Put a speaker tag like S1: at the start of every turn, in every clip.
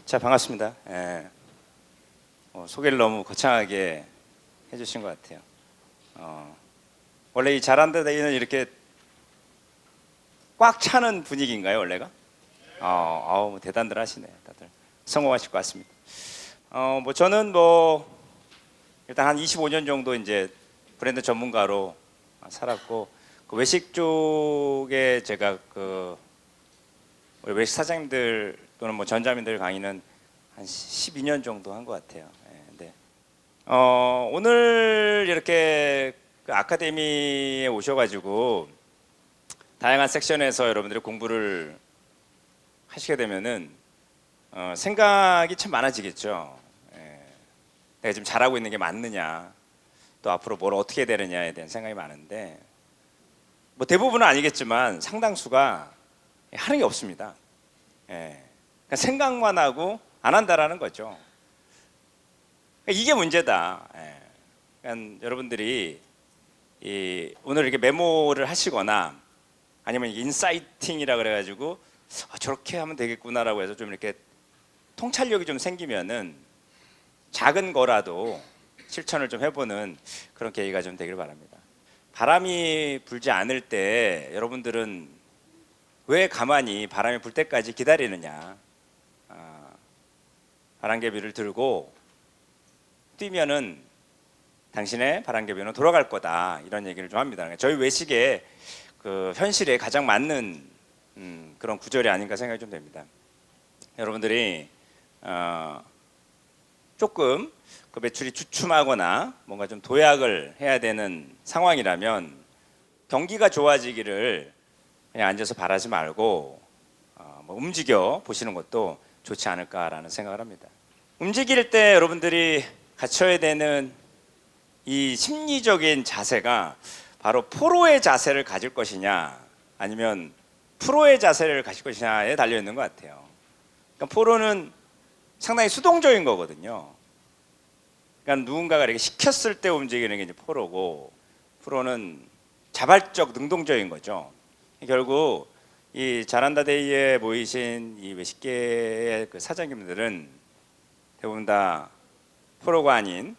S1: 자, 반갑습니다. 소개를 너무 거창하게 해주신 것 같아요. 원래 이 잘한다 데이는 이렇게 꽉 차는 분위기인가요, 원래가? 뭐 대단들 하시네, 다들. 성공하실 것 같습니다. 저는 일단 한 25년 정도 이제 브랜드 전문가로 살았고, 그 외식 쪽에 제가 우리 외식 사장님들 또는 전자민들 강의는 한 12년 정도 한 것 같아요. 네. 오늘 이렇게 아카데미에 오셔가지고 다양한 섹션에서 여러분들이 공부를 하시게 되면은 생각이 참 많아지겠죠. 내가 지금 잘하고 있는 게 맞느냐, 또 앞으로 뭘 어떻게 해야 되느냐에 대한 생각이 많은데, 대부분은 아니겠지만 상당수가 하는 게 없습니다. 그러니까 생각만 하고 안 한다라는 거죠. 그러니까 이게 문제다. 그러니까 여러분들이 오늘 이렇게 메모를 하시거나 아니면 인사이팅이라 그래가지고 저렇게 하면 되겠구나라고 해서 좀 이렇게 통찰력이 좀 생기면은 작은 거라도 실천을 좀 해보는 그런 계기가 좀 되길 바랍니다. 바람이 불지 않을 때 여러분들은 왜 가만히 바람이 불 때까지 기다리느냐? 바람개비를 들고 뛰면은 당신의 바람개비는 돌아갈 거다, 이런 얘기를 좀 합니다. 저희 외식의 그 현실에 가장 맞는 그런 구절이 아닌가 생각이 좀 됩니다. 여러분들이 조금 그 매출이 주춤하거나 뭔가 좀 도약을 해야 되는 상황이라면 경기가 좋아지기를 그냥 앉아서 바라지 말고 움직여 보시는 것도 좋지 않을까라는 생각을 합니다. 움직일 때 여러분들이 갖춰야 되는 이 심리적인 자세가 바로 포로의 자세를 가질 것이냐 아니면 프로의 자세를 가질 것이냐에 달려 있는 것 같아요. 그러니까 포로는 상당히 수동적인 거거든요. 그러니까 누군가가 이렇게 시켰을 때 움직이는 게 이제 포로고, 프로는 자발적 능동적인 거죠. 결국 이 잘한다 데이에 모이신 이 외식계의 그 사장님들은 대부분 다 프로가 아닌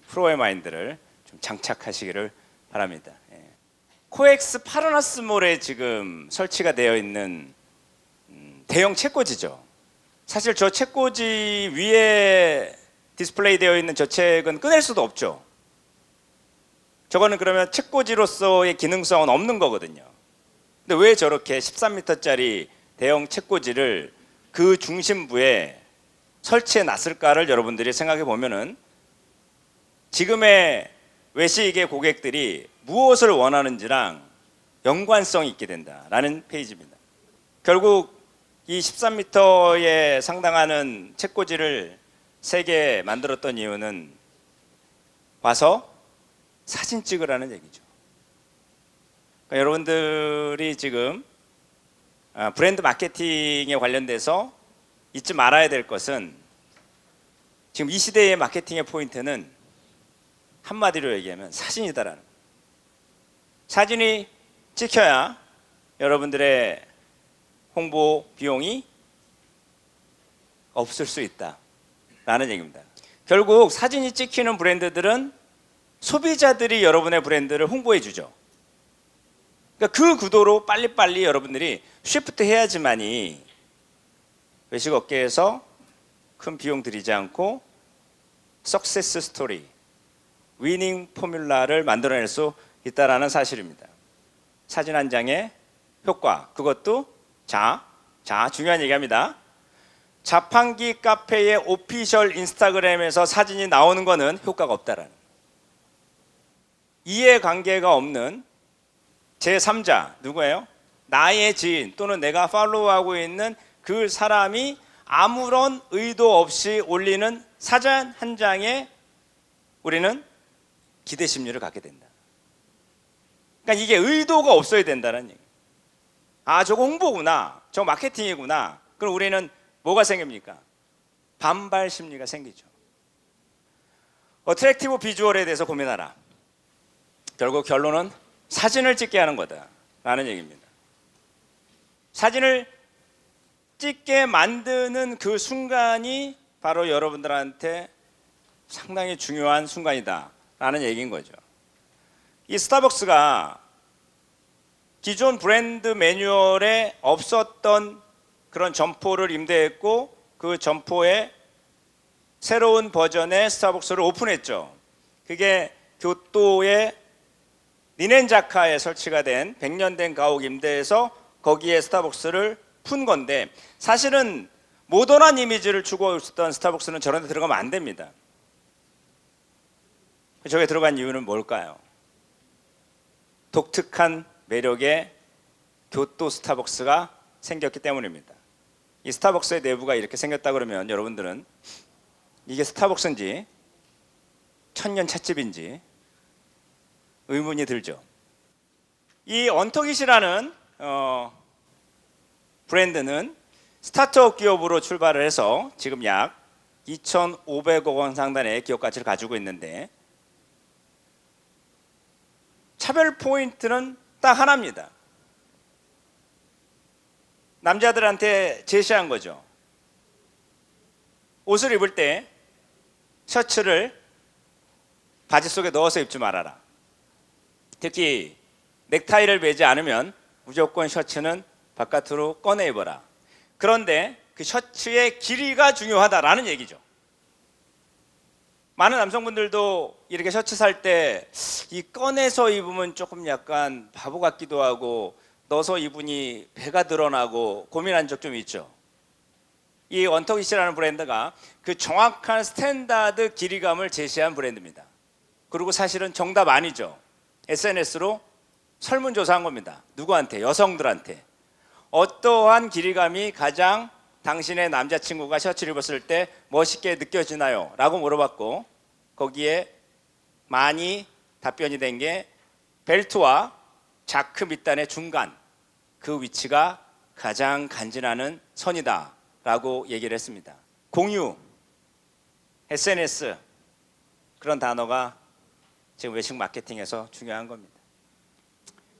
S1: 프로의 마인드를 좀 장착하시기를 바랍니다. 코엑스 파르나스몰에 지금 설치가 되어 있는 대형 책꽂이죠. 사실 저 책꽂이 위에 디스플레이 되어 있는 저 책은 꺼낼 수도 없죠. 저거는 그러면 책꽂이로서의 기능성은 없는 거거든요. 근데 왜 저렇게 13m짜리 대형 책꽂이를 그 중심부에 설치해 놨을까를 여러분들이 생각해 보면은 지금의 외식의 고객들이 무엇을 원하는지랑 연관성이 있게 된다라는 페이지입니다. 결국 이 13m에 상당하는 책꽂이를 3개 만들었던 이유는 와서 사진 찍으라는 얘기죠. 그러니까 여러분들이 지금 브랜드 마케팅에 관련돼서 잊지 말아야 될 것은, 지금 이 시대의 마케팅의 포인트는 한마디로 얘기하면 사진이다라는 거예요. 사진이 찍혀야 여러분들의 홍보 비용이 없을 수 있다라는 얘기입니다. 결국 사진이 찍히는 브랜드들은 소비자들이 여러분의 브랜드를 홍보해 주죠. 그러니까 그 구도로 빨리빨리 여러분들이 쉬프트 해야지만이 외식 업계에서 큰 비용 들이지 않고 석세스 스토리, 위닝 포뮬라를 만들어낼 수 있다라는 사실입니다. 사진 한 장의 효과, 그것도 중요한 얘기합니다. 자판기 카페의 오피셜 인스타그램에서 사진이 나오는 거는 효과가 없다라는, 이해관계가 없는 제3자, 누구예요? 나의 지인 또는 내가 팔로우하고 있는 그 사람이 아무런 의도 없이 올리는 사진 한 장에 우리는 기대 심리를 갖게 된다. 그러니까 이게 의도가 없어야 된다는 얘기. 저거 홍보구나, 저거 마케팅이구나. 그럼 우리는 뭐가 생깁니까? 반발 심리가 생기죠. 어트랙티브 비주얼에 대해서 고민하라. 결국 결론은 사진을 찍게 하는 거다라는 얘기입니다. 사진을 찍게 만드는 그 순간이 바로 여러분들한테 상당히 중요한 순간이다 라는 얘기인 거죠. 이 스타벅스가 기존 브랜드 매뉴얼에 없었던 그런 점포를 임대했고 그 점포에 새로운 버전의 스타벅스를 오픈했죠. 그게 교토의 니넨자카에 설치가 된 100년 된 가옥 임대해서 거기에 스타벅스를 푼 건데, 사실은 모던한 이미지를 추구하고 있었던 스타벅스는 저런 데 들어가면 안 됩니다. 저게 들어간 이유는 뭘까요? 독특한 매력의 교토 스타벅스가 생겼기 때문입니다. 이 스타벅스의 내부가 이렇게 생겼다 그러면 여러분들은 이게 스타벅스인지 천년 찻집인지 의문이 들죠. 이 언터깃이라는 브랜드는 스타트업 기업으로 출발을 해서 지금 약 2,500억 원 상당의 기업 가치를 가지고 있는데, 차별 포인트는 딱 하나입니다. 남자들한테 제시한 거죠. 옷을 입을 때 셔츠를 바지 속에 넣어서 입지 말아라. 특히 넥타이를 매지 않으면 무조건 셔츠는 바깥으로 꺼내 입어라. 그런데 그 셔츠의 길이가 중요하다라는 얘기죠. 많은 남성분들도 이렇게 셔츠 살 때 이 꺼내서 입으면 조금 약간 바보 같기도 하고 넣어서 입으니 배가 드러나고 고민한 적 좀 있죠. 이 원터깃이라는 브랜드가 그 정확한 스탠다드 길이감을 제시한 브랜드입니다. 그리고 사실은 정답 아니죠. SNS로 설문조사한 겁니다. 누구한테? 여성들한테. 어떠한 길이감이 가장 당신의 남자친구가 셔츠를 입었을 때 멋있게 느껴지나요? 라고 물어봤고, 거기에 많이 답변이 된 게 벨트와 자크 밑단의 중간, 그 위치가 가장 간지나는 선이다 라고 얘기를 했습니다. 공유, SNS, 그런 단어가 지금 외식 마케팅에서 중요한 겁니다.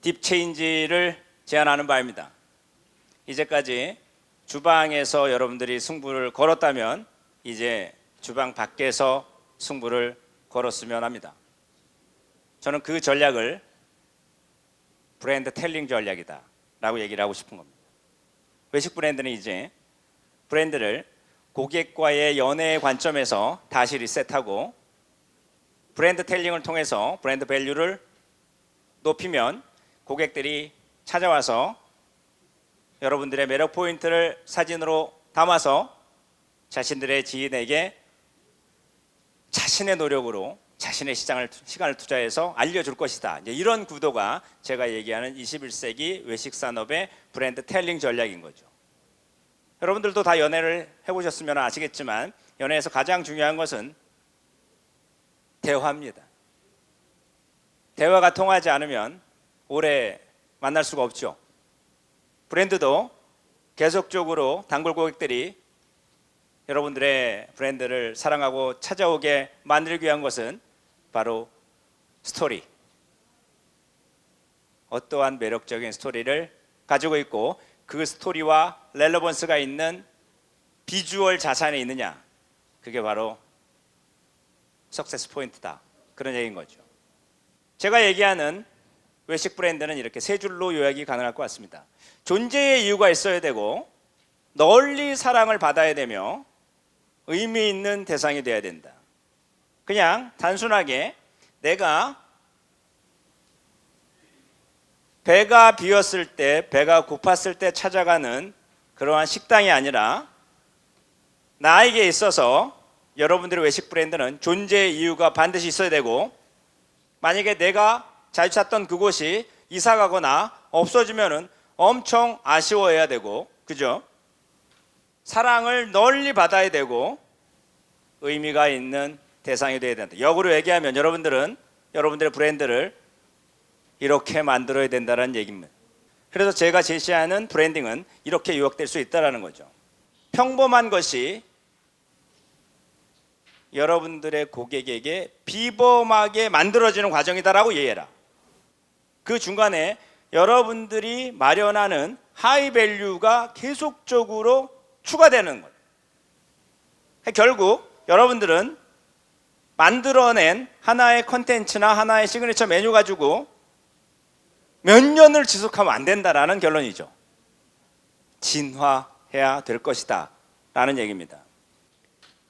S1: 딥체인지를 제안하는 바입니다. 이제까지 주방에서 여러분들이 승부를 걸었다면 이제 주방 밖에서 승부를 걸었으면 합니다. 저는 그 전략을 브랜드 텔링 전략이다 라고 얘기를 하고 싶은 겁니다. 외식 브랜드는 이제 브랜드를 고객과의 연애의 관점에서 다시 리셋하고 브랜드 텔링을 통해서 브랜드 밸류를 높이면 고객들이 찾아와서 여러분들의 매력 포인트를 사진으로 담아서 자신들의 지인에게 자신의 노력으로 자신의 시간을 투자해서 알려줄 것이다. 이제 이런 구도가 제가 얘기하는 21세기 외식 산업의 브랜드 텔링 전략인 거죠. 여러분들도 다 연애를 해보셨으면 아시겠지만 연애에서 가장 중요한 것은 대화입니다. 대화가 통하지 않으면 오래 만날 수가 없죠. 브랜드도 계속적으로 단골 고객들이 여러분들의 브랜드를 사랑하고 찾아오게 만들기 위한 것은 바로 스토리, 어떠한 매력적인 스토리를 가지고 있고 그 스토리와 렐러번스가 있는 비주얼 자산이 있느냐, 그게 바로 석세스 포인트다, 그런 얘기인 거죠. 제가 얘기하는 외식 브랜드는 이렇게 세 줄로 요약이 가능할 것 같습니다. 존재의 이유가 있어야 되고, 널리 사랑을 받아야 되며, 의미 있는 대상이 돼야 된다. 그냥 단순하게 내가 배가 비었을 때, 배가 고팠을 때 찾아가는 그러한 식당이 아니라 나에게 있어서 여러분들의 외식 브랜드는 존재의 이유가 반드시 있어야 되고, 만약에 내가 자주 찾던 그곳이 이사 가거나 없어지면은 엄청 아쉬워해야 되고, 그죠? 사랑을 널리 받아야 되고 의미가 있는 대상이 되어야 된다. 역으로 얘기하면 여러분들은 여러분들의 브랜드를 이렇게 만들어야 된다는 얘기입니다. 그래서 제가 제시하는 브랜딩은 이렇게 요약될 수 있다는 거죠. 평범한 것이 여러분들의 고객에게 비범하게 만들어지는 과정이다라고 이해해라. 그 중간에 여러분들이 마련하는 하이 밸류가 계속적으로 추가되는 거예요. 결국 여러분들은 만들어낸 하나의 컨텐츠나 하나의 시그니처 메뉴 가지고 몇 년을 지속하면 안 된다라는 결론이죠. 진화해야 될 것이다 라는 얘기입니다.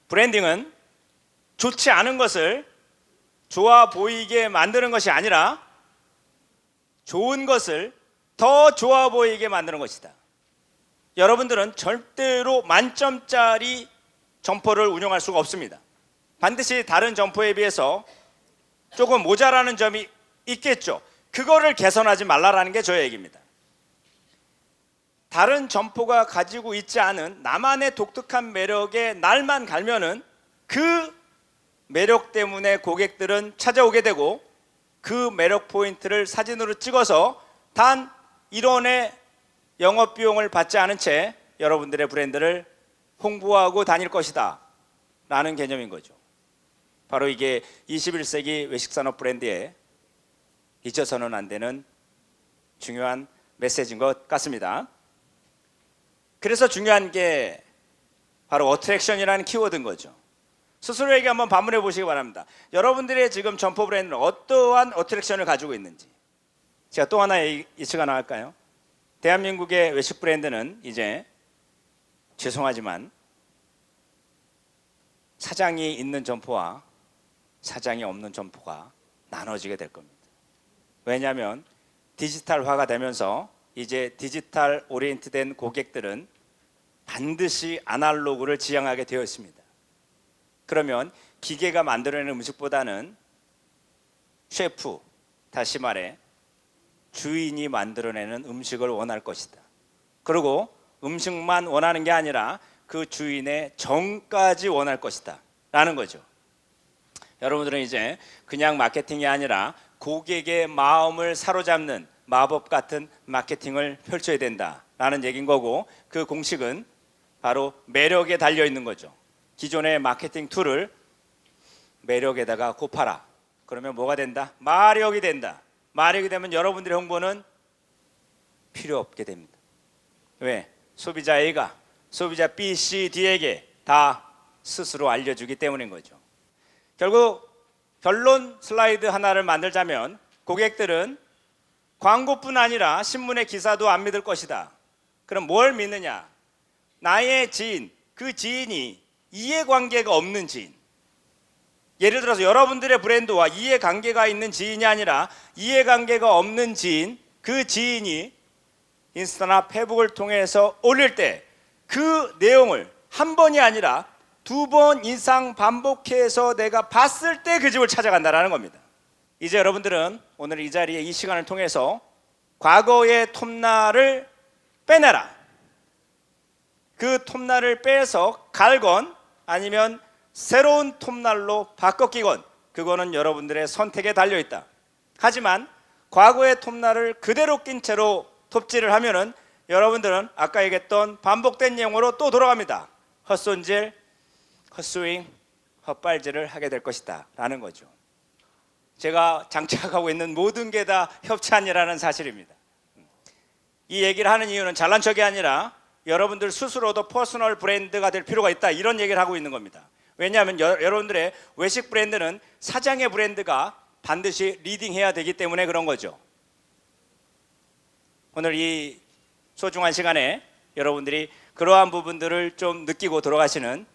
S1: 브랜딩은 좋지 않은 것을 좋아 보이게 만드는 것이 아니라 좋은 것을 더 좋아 보이게 만드는 것이다. 여러분들은 절대로 만점짜리 점포를 운영할 수가 없습니다. 반드시 다른 점포에 비해서 조금 모자라는 점이 있겠죠. 그거를 개선하지 말라라는 게 저의 얘기입니다. 다른 점포가 가지고 있지 않은 나만의 독특한 매력에 날만 갈면은 그 매력 때문에 고객들은 찾아오게 되고 그 매력 포인트를 사진으로 찍어서 단 1원의 영업 비용을 받지 않은 채 여러분들의 브랜드를 홍보하고 다닐 것이다 라는 개념인 거죠. 바로 이게 21세기 외식산업 브랜드의 잊어서는 안 되는 중요한 메시지인 것 같습니다. 그래서 중요한 게 바로 어트랙션이라는 키워드인 거죠. 스스로에게 한번 반문해 보시기 바랍니다. 여러분들의 지금 점포 브랜드는 어떠한 어트랙션을 가지고 있는지. 제가 또 하나 예시가 나갈까요? 대한민국의 외식 브랜드는 이제 죄송하지만 사장이 있는 점포와 사장이 없는 점포가 나눠지게 될 겁니다. 왜냐하면 디지털화가 되면서 이제 디지털 오리엔트된 고객들은 반드시 아날로그를 지향하게 되어 있습니다. 그러면 기계가 만들어내는 음식보다는 셰프, 다시 말해 주인이 만들어내는 음식을 원할 것이다. 그리고 음식만 원하는 게 아니라 그 주인의 정까지 원할 것이다 라는 거죠. 여러분들은 이제 그냥 마케팅이 아니라 고객의 마음을 사로잡는 마법 같은 마케팅을 펼쳐야 된다라는 얘기인 거고, 그 공식은 바로 매력에 달려 있는 거죠. 기존의 마케팅 툴을 매력에다가 곱하라. 그러면 뭐가 된다? 마력이 된다. 마력이 되면 여러분들의 홍보는 필요 없게 됩니다. 왜? 소비자 A가 소비자 B, C, D에게 다 스스로 알려주기 때문인 거죠. 결국 결론 슬라이드 하나를 만들자면 고객들은 광고뿐 아니라 신문의 기사도 안 믿을 것이다. 그럼 뭘 믿느냐? 나의 지인, 그 지인이 이해관계가 없는 지인. 예를 들어서 여러분들의 브랜드와 이해관계가 있는 지인이 아니라 이해관계가 없는 지인, 그 지인이 인스타나 페북을 통해서 올릴 때 그 내용을 한 번이 아니라 2번 이상 반복해서 내가 봤을 때 그 집을 찾아간다는 겁니다. 이제 여러분들은 오늘 이 자리에 이 시간을 통해서 과거의 톱날을 빼내라. 그 톱날을 빼서 갈건 아니면 새로운 톱날로 바꿔 끼건, 그거는 여러분들의 선택에 달려있다. 하지만 과거의 톱날을 그대로 낀 채로 톱질을 하면은 여러분들은 아까 얘기했던 반복된 내용으로 또 돌아갑니다. 헛손질, 헛스윙, 헛발질을 하게 될 것이다 라는 거죠. 제가 장착하고 있는 모든 게 다 협찬이라는 사실입니다. 이 얘기를 하는 이유는 잘난 척이 아니라 여러분들 스스로도 퍼스널 브랜드가 될 필요가 있다, 이런 얘기를 하고 있는 겁니다. 왜냐하면 여러분들의 외식 브랜드는 사장의 브랜드가 반드시 리딩해야 되기 때문에 그런 거죠. 오늘 이 소중한 시간에 여러분들이 그러한 부분들을 좀 느끼고 돌아가시는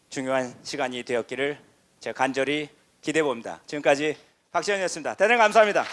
S1: 중요한 시간이 되었기를 제가 간절히 기대해 봅니다. 지금까지 박시현이었습니다. 대단히 감사합니다.